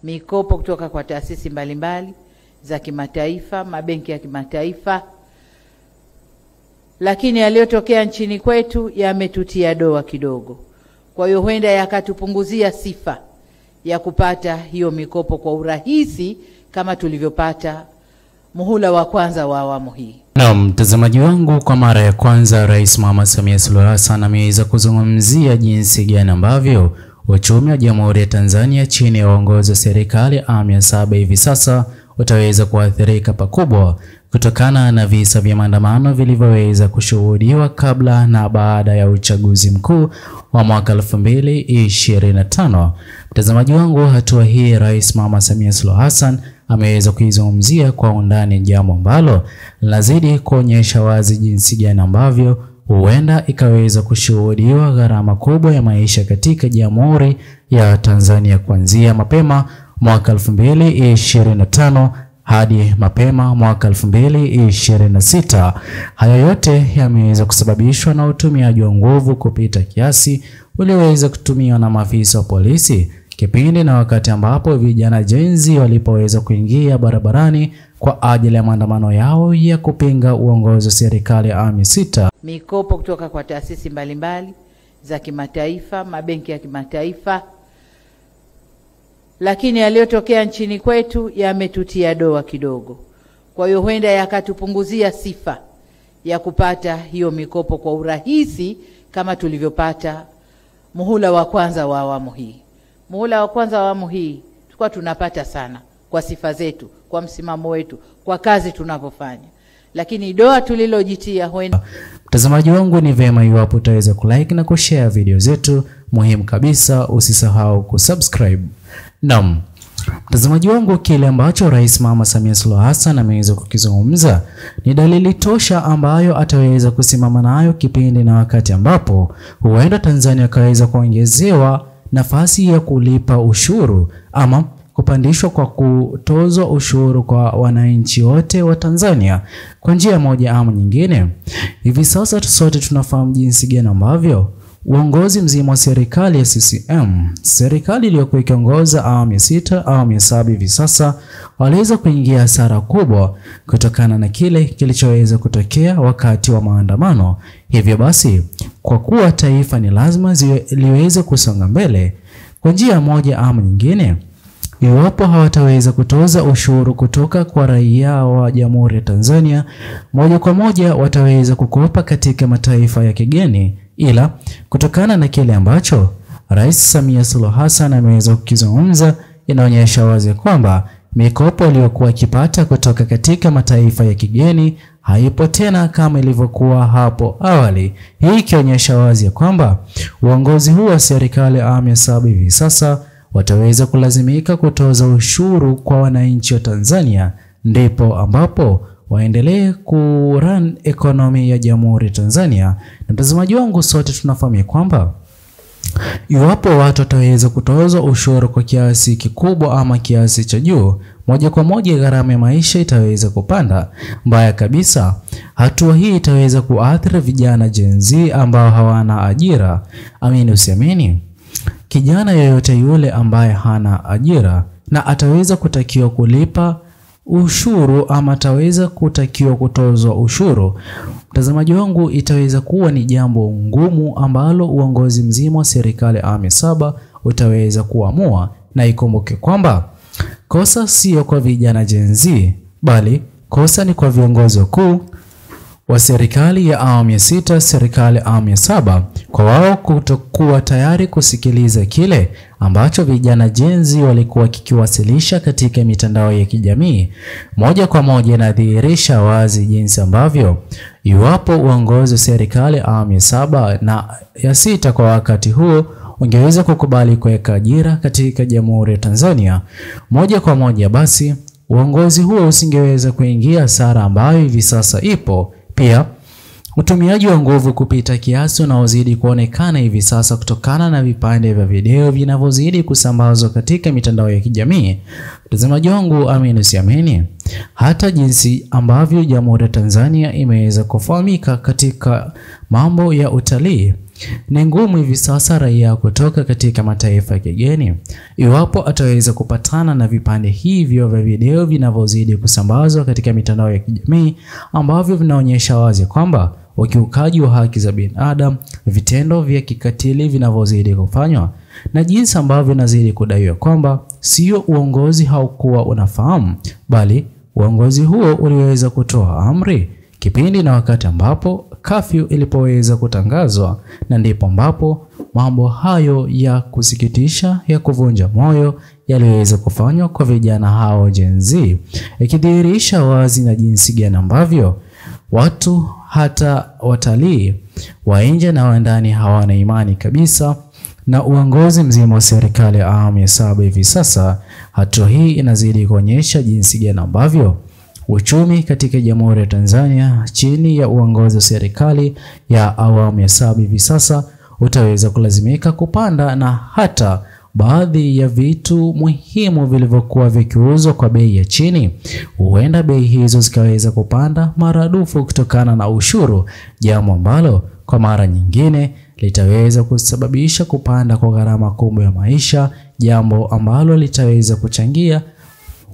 mikopo kutoka kwa taasisi mbalimbali za kimataifa, mabenki ya kimataifa, lakini yaliyotokea nchini kwetu yametutia doa kidogo. Kwa hiyo huenda yakatupunguzia sifa ya kupata hiyo mikopo kwa urahisi kama tulivyopata muhula wa kwanza wa awamu hii. Na mtazamaji wangu, kwa mara ya kwanza Rais Mama Samia Suluhu Hassan ameweza kuzungumzia jinsi gani ambavyo uchumi wa Jamhuri ya Tanzania chini ya uongozi wa serikali awamu ya 7 hivi sasa utaweza kuathirika pakubwa kutokana na visa vya maandamano vilivyoweza kushuhudiwa kabla na baada ya uchaguzi mkuu wa mwaka 2025. Mtazamaji wangu, hatua hii Rais Mama Samia Suluhu Hassan ameweza kuizungumzia kwa undani, jambo ambalo lazidi kuonyesha wazi jinsi gani ambavyo huenda ikaweza kushuhudiwa gharama kubwa ya maisha katika Jamhuri ya Tanzania kuanzia mapema mwaka 2025 hadi mapema mwaka 2026. Haya yote yameweza kusababishwa na utumiaji wa nguvu kupita kiasi ulioweza kutumiwa na maafisa wa polisi kipindi na wakati ambapo vijana Gen Z walipoweza kuingia barabarani kwa ajili ya maandamano yao ya kupinga uongozi wa serikali ya awamu ya 6. Mikopo kutoka kwa taasisi mbalimbali za kimataifa, mabenki ya kimataifa, lakini yaliyotokea nchini kwetu yametutia doa kidogo. Kwa hiyo huenda yakatupunguzia sifa ya kupata hiyo mikopo kwa urahisi kama tulivyopata muhula wa kwanza wa awamu hii. Muhula wa kwanza wa awamu hii tulikuwa tunapata sana kwa sifa zetu, kwa msimamo wetu, kwa kazi tunavyofanya. Lakini doa tulilojitia huenda. Mtazamaji wangu, ni vema iwapo utaweza kulike na kushare video zetu. Muhimu kabisa usisahau kusubscribe. Naam, mtazamaji wangu, kile ambacho Rais Mama Samia Suluhu Hassan ameweza kukizungumza ni dalili tosha ambayo ataweza kusimama nayo kipindi na wakati ambapo huenda Tanzania kaweza kuongezewa nafasi ya kulipa ushuru ama kupandishwa kwa kutozwa ushuru kwa wananchi wote wa Tanzania kwa njia moja ama nyingine. Hivi sasa sote tunafahamu jinsi gani ambavyo uongozi mzima wa serikali ya CCM, serikali iliyokuwa ikiongoza awamu ya 6, awamu ya 7 hivi sasa, waliweza kuingia hasara kubwa kutokana na kile kilichoweza kutokea wakati wa maandamano. Hivyo basi, kwa kuwa taifa ni lazima liweze kusonga mbele kwa njia moja ama nyingine, iwapo hawataweza kutoza ushuru kutoka kwa raia wa Jamhuri ya Tanzania, moja kwa moja wataweza kukopa katika mataifa ya kigeni. Ila kutokana na kile ambacho Rais Samia Suluhu Hassan ameweza kukizungumza, inaonyesha wazi kwamba mikopo iliyokuwa ikipata kutoka katika mataifa ya kigeni haipo tena kama ilivyokuwa hapo awali. Hii ikionyesha wazi kwamba uongozi huu wa serikali awamu ya 7 hivi sasa wataweza kulazimika kutoza ushuru kwa wananchi wa Tanzania, ndipo ambapo waendelee kurun ekonomi ya Jamhuri ya Tanzania. Na mtazamaji wangu, sote tunafahamu kwamba iwapo watu wataweza kutoza ushuru kwa kiasi kikubwa ama kiasi cha juu, moja kwa moja gharama ya maisha itaweza kupanda. Mbaya kabisa, hatua hii itaweza kuathiri vijana Gen Z ambao hawana ajira. Amini usiamini, kijana yoyote yule ambaye hana ajira na ataweza kutakiwa kulipa ushuru ama ataweza kutakiwa kutozwa ushuru, mtazamaji wangu, itaweza kuwa ni jambo ngumu ambalo uongozi mzima wa serikali awamu ya 7 utaweza kuamua. Na ikumbuke kwamba kosa sio kwa vijana Gen Z, bali kosa ni kwa viongozi wakuu wa serikali ya awamu ya 6, serikali awamu ya 7, kwa wao kutokuwa tayari kusikiliza kile ambacho vijana Gen Z walikuwa kikiwasilisha katika mitandao ya kijamii. Moja kwa moja inadhihirisha wazi jinsi ambavyo iwapo uongozi wa serikali awamu ya 7 na ya 6 kwa wakati huo ungeweza kukubali kuweka ajira katika Jamhuri ya Tanzania, moja kwa moja basi uongozi huo usingeweza kuingia hasara ambayo hivi sasa ipo. Pia utumiaji wa nguvu kupita kiasi unaozidi kuonekana hivi sasa kutokana na vipande vya video vinavyozidi kusambazwa katika mitandao ya kijamii. Mtazamaji wangu, amini usiamini, hata jinsi ambavyo Jamhuri ya Tanzania imeweza kufahamika katika mambo ya utalii. Ni ngumu hivi sasa raia kutoka katika mataifa ya kigeni, iwapo ataweza kupatana na vipande hivyo vya video vinavyozidi kusambazwa katika mitandao ya kijamii, ambavyo vinaonyesha wazi kwamba ukiukaji wa haki za binadamu, vitendo vya kikatili vinavyozidi kufanywa, na jinsi ambavyo inazidi kudaiwa kwamba sio uongozi haukuwa unafahamu, bali uongozi huo uliweza kutoa amri kipindi na wakati ambapo kafyu ilipoweza kutangazwa, na ndipo ambapo mambo hayo ya kusikitisha, ya kuvunja moyo yaliweza kufanywa kwa vijana hao Gen Z, ikidhihirisha wazi na jinsi gani ambavyo watu, hata watalii wa nje na wa ndani, hawana imani kabisa na uongozi mzima wa serikali ya awamu ya 7 hivi sasa. Hatua hii inazidi kuonyesha jinsi gani ambavyo uchumi katika Jamhuri ya Tanzania chini ya uongozi wa serikali ya awamu ya 7 hivi sasa utaweza kulazimika kupanda, na hata baadhi ya vitu muhimu vilivyokuwa vikiuzwa kwa bei ya chini, huenda bei hizo zikaweza kupanda maradufu kutokana na ushuru, jambo ambalo kwa mara nyingine litaweza kusababisha kupanda kwa gharama kubwa ya maisha, jambo ambalo litaweza kuchangia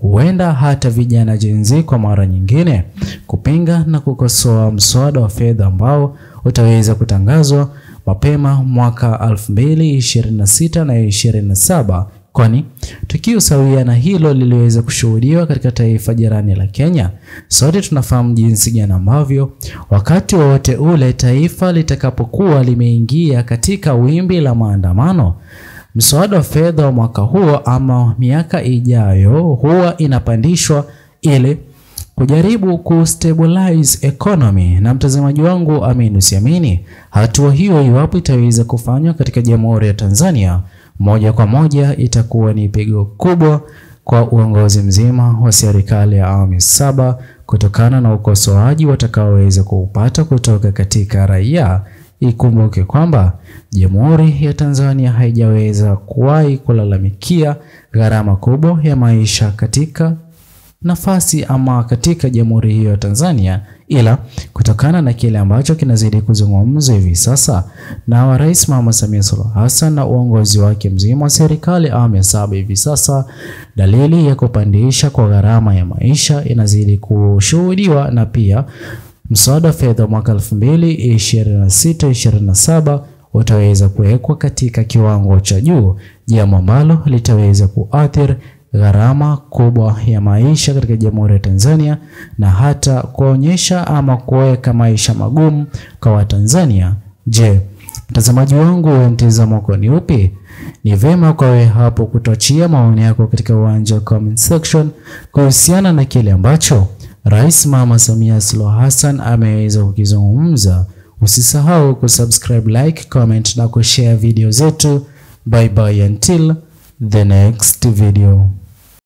huenda hata vijana Gen Z kwa mara nyingine kupinga na kukosoa mswada wa fedha ambao utaweza kutangazwa mapema mwaka 2026 na 27, kwani tukio sawia na hilo liliweza kushuhudiwa katika taifa jirani la Kenya. Sote tunafahamu jinsi gani ambavyo wakati wote ule taifa litakapokuwa limeingia katika wimbi la maandamano, mswada wa fedha wa mwaka huo ama miaka ijayo huwa inapandishwa ili kujaribu kustabilize economy. Na mtazamaji wangu, amini usiamini, hatua hiyo iwapo itaweza kufanywa katika Jamhuri ya Tanzania, moja kwa moja itakuwa ni pigo kubwa kwa uongozi mzima wa serikali ya awamu ya 7, kutokana na ukosoaji watakaoweza kuupata kutoka katika raia. Ikumbuke kwamba Jamhuri ya Tanzania haijaweza kuwahi kulalamikia gharama kubwa ya maisha katika nafasi ama katika Jamhuri hiyo ya Tanzania, ila kutokana na kile ambacho kinazidi kuzungumzwa hivi sasa na Rais Mama Samia Suluhu Hassan na uongozi wake mzima wa serikali awamu ya 7 hivi sasa, dalili ya kupandisha kwa gharama ya maisha inazidi kushuhudiwa, na pia mswada fedha mwaka 2026-27 utaweza kuwekwa katika kiwango cha juu, jambo ambalo litaweza kuathiri gharama kubwa ya maisha katika Jamhuri ya Tanzania, na hata kuonyesha ama kuweka maisha magumu kwa Watanzania. Je, mtazamaji wangu, mtazamo wako ni upi? Ni vema kwa wewe hapo kutoachia maoni yako katika uwanja wa comment section kuhusiana na kile ambacho Rais Mama Samia Suluhu Hassan ameweza kukizungumza. Usisahau kusubscribe, like, comment na kushare video zetu. Bye bye until the next video.